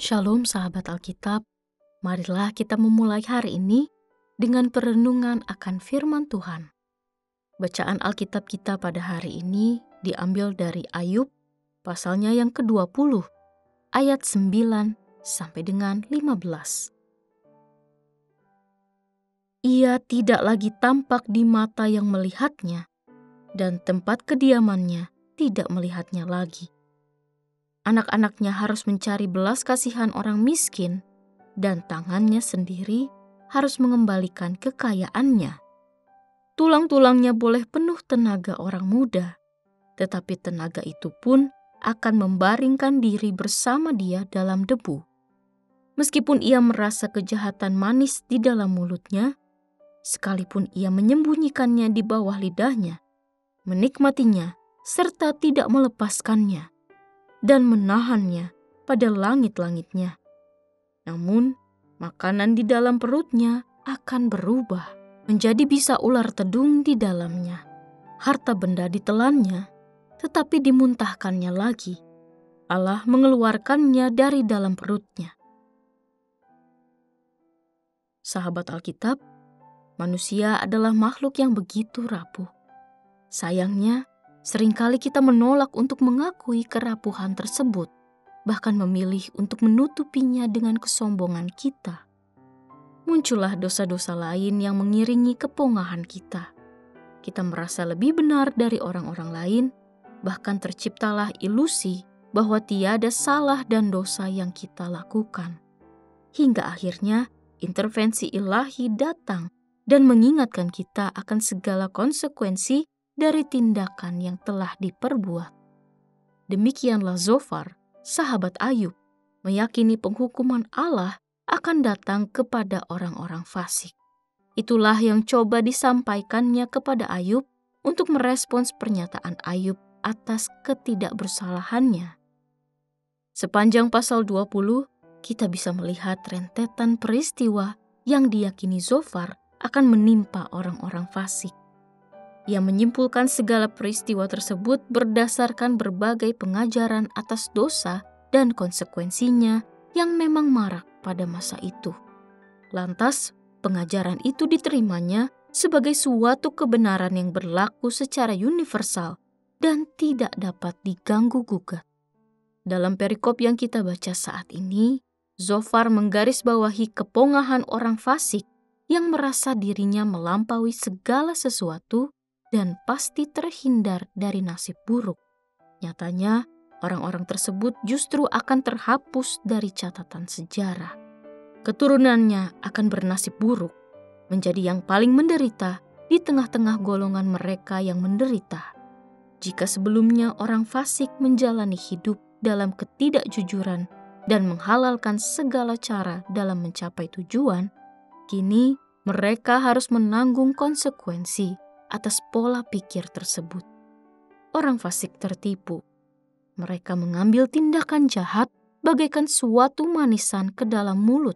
Shalom sahabat Alkitab, marilah kita memulai hari ini dengan perenungan akan firman Tuhan. Bacaan Alkitab kita pada hari ini diambil dari Ayub, pasalnya yang ke-20, ayat 9 sampai dengan 15. Ia tidak lagi tampak di mata yang melihatnya, dan tempat kediamannya tidak melihatnya lagi. Anak-anaknya harus mencari belas kasihan orang miskin, dan tangannya sendiri harus mengembalikan kekayaannya. Tulang-tulangnya boleh penuh tenaga orang muda, tetapi tenaga itu pun akan membaringkan diri bersama dia dalam debu. Meskipun ia merasa kejahatan manis di dalam mulutnya, sekalipun ia menyembunyikannya di bawah lidahnya, menikmatinya serta tidak melepaskannya, dan menahannya pada langit-langitnya. Namun, makanan di dalam perutnya akan berubah menjadi bisa ular tedung di dalamnya. Harta benda ditelannya, tetapi dimuntahkannya lagi. Allah mengeluarkannya dari dalam perutnya. Sahabat Alkitab, manusia adalah makhluk yang begitu rapuh. Sayangnya, seringkali kita menolak untuk mengakui kerapuhan tersebut, bahkan memilih untuk menutupinya dengan kesombongan kita. Muncullah dosa-dosa lain yang mengiringi kepongahan kita. Kita merasa lebih benar dari orang-orang lain, bahkan terciptalah ilusi bahwa tiada salah dan dosa yang kita lakukan. Hingga akhirnya intervensi ilahi datang dan mengingatkan kita akan segala konsekuensi dari tindakan yang telah diperbuat. Demikianlah Zofar, sahabat Ayub, meyakini penghukuman Allah akan datang kepada orang-orang fasik. Itulah yang coba disampaikannya kepada Ayub untuk merespons pernyataan Ayub atas ketidakbersalahannya. Sepanjang pasal 20, kita bisa melihat rentetan peristiwa yang diyakini Zofar akan menimpa orang-orang fasik. Ia menyimpulkan segala peristiwa tersebut berdasarkan berbagai pengajaran atas dosa dan konsekuensinya yang memang marak pada masa itu. Lantas, pengajaran itu diterimanya sebagai suatu kebenaran yang berlaku secara universal dan tidak dapat diganggu-gugat. Dalam perikop yang kita baca saat ini, Zofar menggarisbawahi kepongahan orang fasik yang merasa dirinya melampaui segala sesuatu dan pasti terhindar dari nasib buruk. Nyatanya, orang-orang tersebut justru akan terhapus dari catatan sejarah. Keturunannya akan bernasib buruk, menjadi yang paling menderita di tengah-tengah golongan mereka yang menderita. Jika sebelumnya orang fasik menjalani hidup dalam ketidakjujuran dan menghalalkan segala cara dalam mencapai tujuan, kini mereka harus menanggung konsekuensi atas pola pikir tersebut. Orang fasik tertipu. Mereka mengambil tindakan jahat bagaikan suatu manisan ke dalam mulut,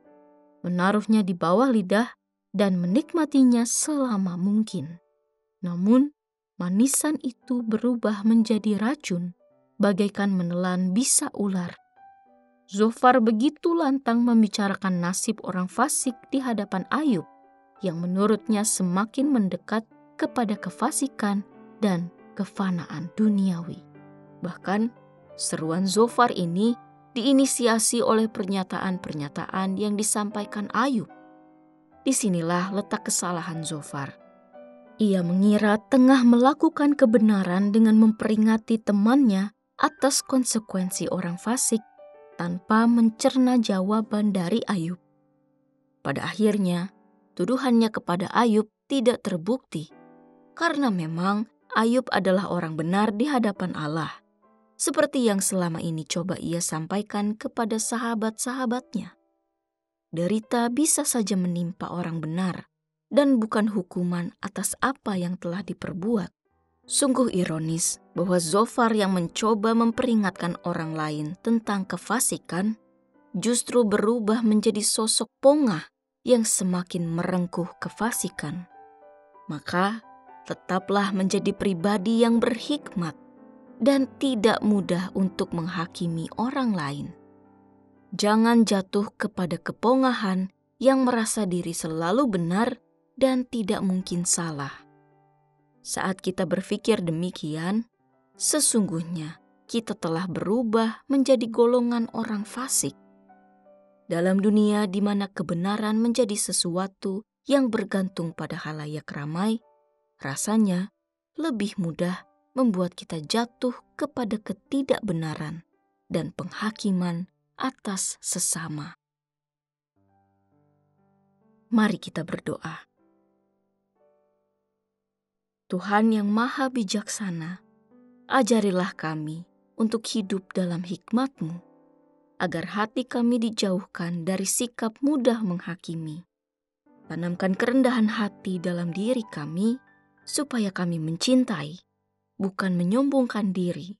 menaruhnya di bawah lidah dan menikmatinya selama mungkin. Namun, manisan itu berubah menjadi racun, bagaikan menelan bisa ular. Zofar begitu lantang membicarakan nasib orang fasik di hadapan Ayub, yang menurutnya semakin mendekat kepada kefasikan dan kefanaan duniawi. Bahkan, seruan Zofar ini diinisiasi oleh pernyataan-pernyataan yang disampaikan Ayub. Disinilah letak kesalahan Zofar. Ia mengira tengah melakukan kebenaran dengan memperingati temannya atas konsekuensi orang fasik tanpa mencerna jawaban dari Ayub. Pada akhirnya, tuduhannya kepada Ayub tidak terbukti, karena memang Ayub adalah orang benar di hadapan Allah, seperti yang selama ini coba ia sampaikan kepada sahabat-sahabatnya. Derita bisa saja menimpa orang benar, dan bukan hukuman atas apa yang telah diperbuat. Sungguh ironis bahwa Zofar yang mencoba memperingatkan orang lain tentang kefasikan, justru berubah menjadi sosok pongah yang semakin merengkuh kefasikan. Maka, tetaplah menjadi pribadi yang berhikmat dan tidak mudah untuk menghakimi orang lain. Jangan jatuh kepada kepongahan yang merasa diri selalu benar dan tidak mungkin salah. Saat kita berpikir demikian, sesungguhnya kita telah berubah menjadi golongan orang fasik. Dalam dunia di mana kebenaran menjadi sesuatu yang bergantung pada halayak ramai, rasanya lebih mudah membuat kita jatuh kepada ketidakbenaran dan penghakiman atas sesama. Mari kita berdoa. Tuhan yang Maha Bijaksana, ajarilah kami untuk hidup dalam hikmat-Mu, agar hati kami dijauhkan dari sikap mudah menghakimi. Tanamkan kerendahan hati dalam diri kami, supaya kami mencintai, bukan menyombongkan diri.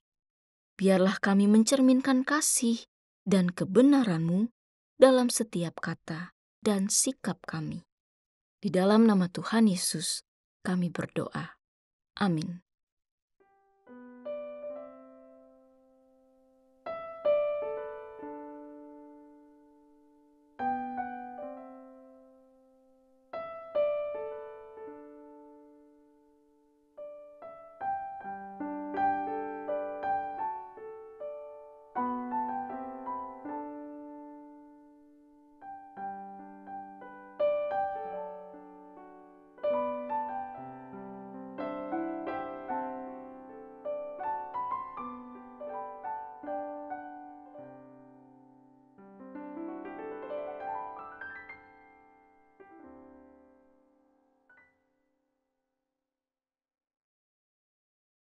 Biarlah kami mencerminkan kasih dan kebenaran-Mu dalam setiap kata dan sikap kami. Di dalam nama Tuhan Yesus, kami berdoa. Amin.